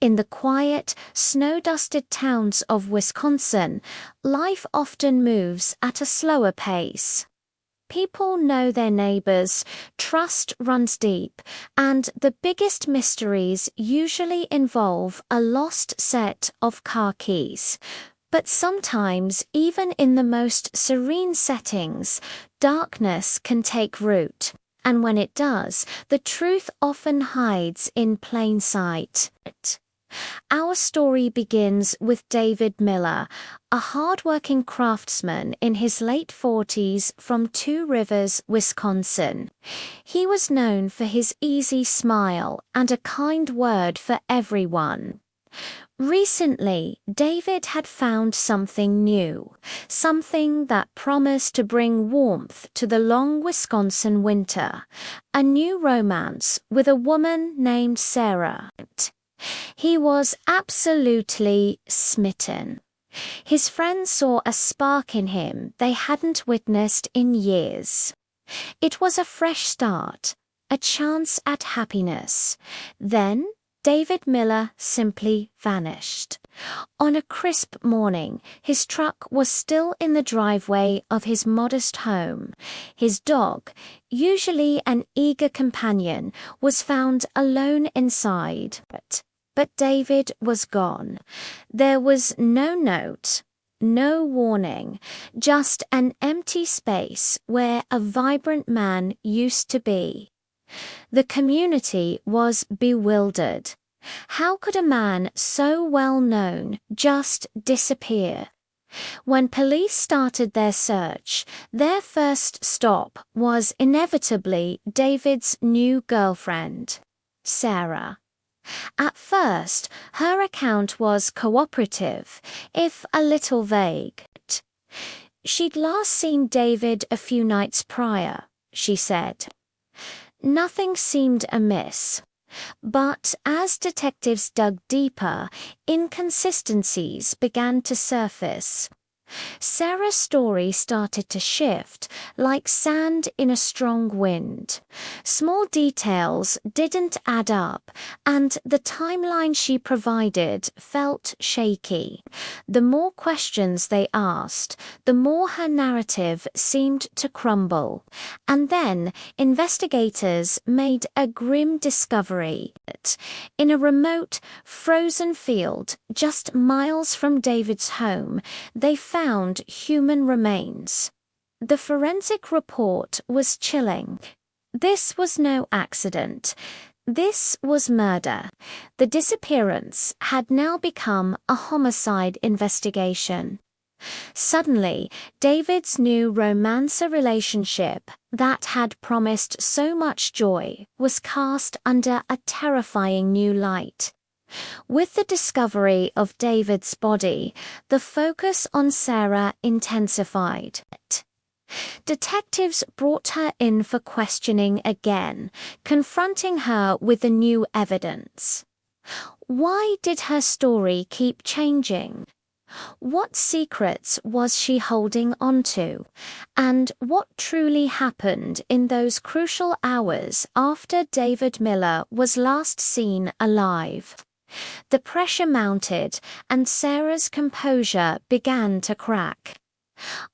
In the quiet, snow-dusted towns of Wisconsin, life often moves at a slower pace. People know their neighbors, trust runs deep, and the biggest mysteries usually involve a lost set of car keys. But sometimes, even in the most serene settings, darkness can take root, and when it does, the truth often hides in plain sight. Our story begins with David Miller, a hard-working craftsman in his late 40s from Two Rivers, Wisconsin. He was known for his easy smile and a kind word for everyone. Recently, David had found something new, something that promised to bring warmth to the long Wisconsin winter, a new romance with a woman named Sarah. He was absolutely smitten. His friends saw a spark in him they hadn't witnessed in years. It was a fresh start, a chance at happiness. Then David Miller simply vanished. On a crisp morning, his truck was still in the driveway of his modest home. His dog, usually an eager companion, was found alone inside. But David was gone. There was no note, no warning, just an empty space where a vibrant man used to be. The community was bewildered. How could a man so well known just disappear? When police started their search, their first stop was inevitably David's new girlfriend, Sarah. At first, her account was cooperative, if a little vague. She'd last seen David a few nights prior, she said. Nothing seemed amiss. But as detectives dug deeper, inconsistencies began to surface. Sarah's story started to shift, like sand in a strong wind. Small details didn't add up, and the timeline she provided felt shaky. The more questions they asked, the more her narrative seemed to crumble. And then investigators made a grim discovery. In a remote, frozen field just miles from David's home, they found human remains. The forensic report was chilling. This was no accident. This was murder. The disappearance had now become a homicide investigation. Suddenly, David's new romancer relationship that had promised so much joy was cast under a terrifying new light. With the discovery of David's body, the focus on Sarah intensified. Detectives brought her in for questioning again, confronting her with the new evidence. Why did her story keep changing? What secrets was she holding onto? And what truly happened in those crucial hours after David Miller was last seen alive? The pressure mounted, and Sarah's composure began to crack.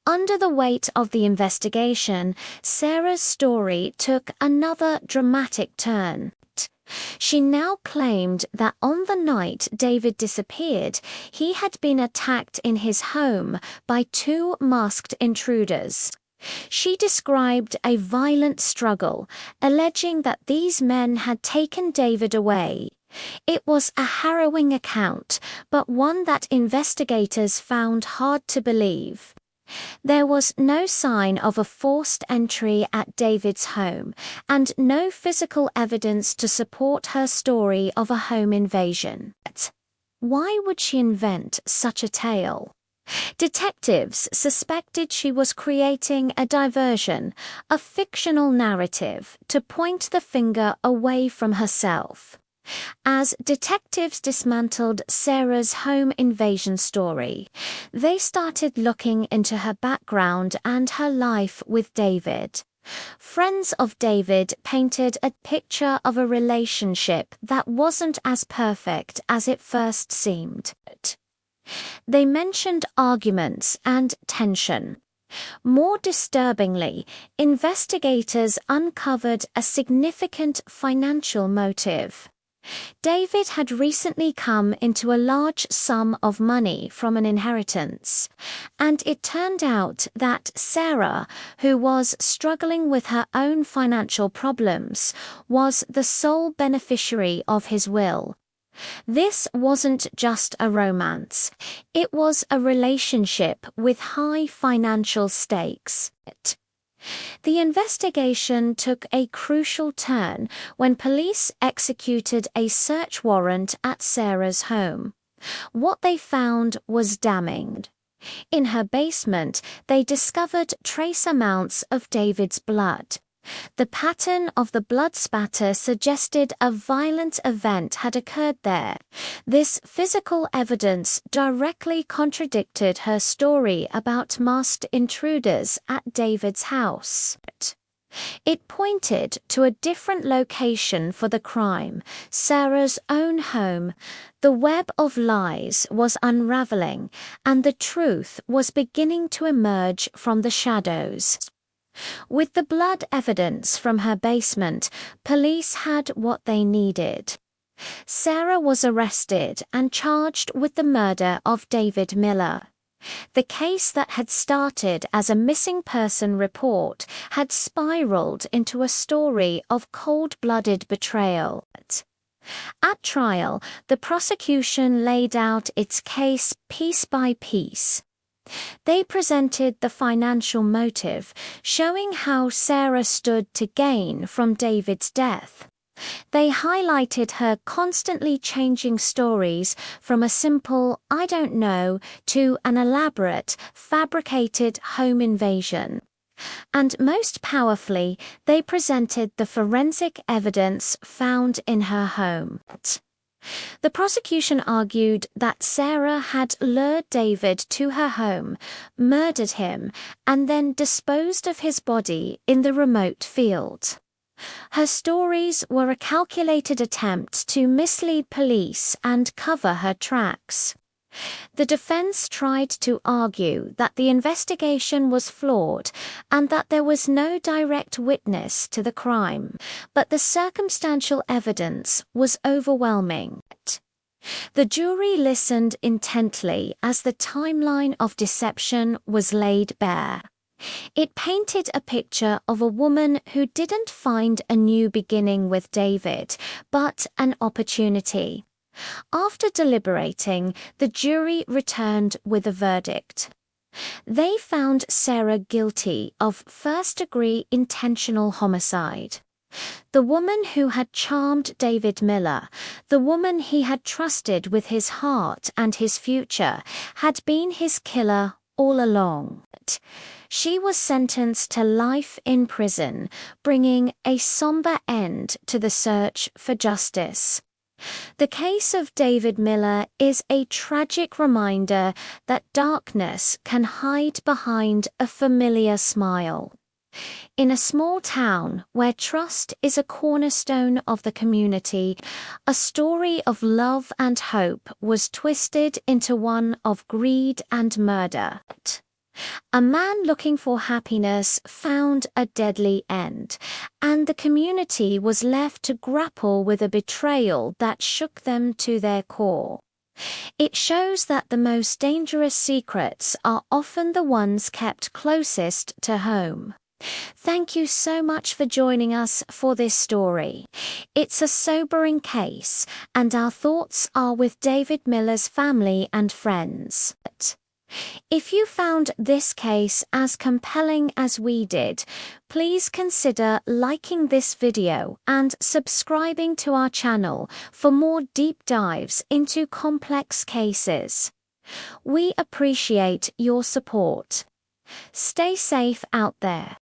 Under the weight of the investigation, Sarah's story took another dramatic turn. She now claimed that on the night David disappeared, he had been attacked in his home by two masked intruders. She described a violent struggle, alleging that these men had taken David away. It was a harrowing account, but one that investigators found hard to believe. There was no sign of a forced entry at David's home, and no physical evidence to support her story of a home invasion. Why would she invent such a tale? Detectives suspected she was creating a diversion, a fictional narrative, to point the finger away from herself. As detectives dismantled Sarah's home invasion story, they started looking into her background and her life with David. Friends of David painted a picture of a relationship that wasn't as perfect as it first seemed. They mentioned arguments and tension. More disturbingly, investigators uncovered a significant financial motive. David had recently come into a large sum of money from an inheritance, and it turned out that Sarah, who was struggling with her own financial problems, was the sole beneficiary of his will. This wasn't just a romance, it was a relationship with high financial stakes. The investigation took a crucial turn when police executed a search warrant at Sarah's home. What they found was damning. In her basement, they discovered trace amounts of David's blood. The pattern of the blood spatter suggested a violent event had occurred there. This physical evidence directly contradicted her story about masked intruders at David's house. It pointed to a different location for the crime, Sarah's own home. The web of lies was unraveling, and the truth was beginning to emerge from the shadows. With the blood evidence from her basement, police had what they needed. Sarah was arrested and charged with the murder of David Miller. The case that had started as a missing person report had spiraled into a story of cold-blooded betrayal. At trial, the prosecution laid out its case piece by piece. They presented the financial motive, showing how Sarah stood to gain from David's death. They highlighted her constantly changing stories from a simple "I don't know" to an elaborate, fabricated home invasion. And most powerfully, they presented the forensic evidence found in her home. The prosecution argued that Sarah had lured David to her home, murdered him, and then disposed of his body in the remote field. Her stories were a calculated attempt to mislead police and cover her tracks. The defense tried to argue that the investigation was flawed and that there was no direct witness to the crime, but the circumstantial evidence was overwhelming. The jury listened intently as the timeline of deception was laid bare. It painted a picture of a woman who didn't find a new beginning with David, but an opportunity. After deliberating, the jury returned with a verdict. They found Sarah guilty of first-degree intentional homicide. The woman who had charmed David Miller, the woman he had trusted with his heart and his future, had been his killer all along. She was sentenced to life in prison, bringing a somber end to the search for justice. The case of David Miller is a tragic reminder that darkness can hide behind a familiar smile. In a small town where trust is a cornerstone of the community, a story of love and hope was twisted into one of greed and murder. A man looking for happiness found a deadly end, and the community was left to grapple with a betrayal that shook them to their core. It shows that the most dangerous secrets are often the ones kept closest to home. Thank you so much for joining us for this story. It's a sobering case, and our thoughts are with David Miller's family and friends. If you found this case as compelling as we did, please consider liking this video and subscribing to our channel for more deep dives into complex cases. We appreciate your support. Stay safe out there.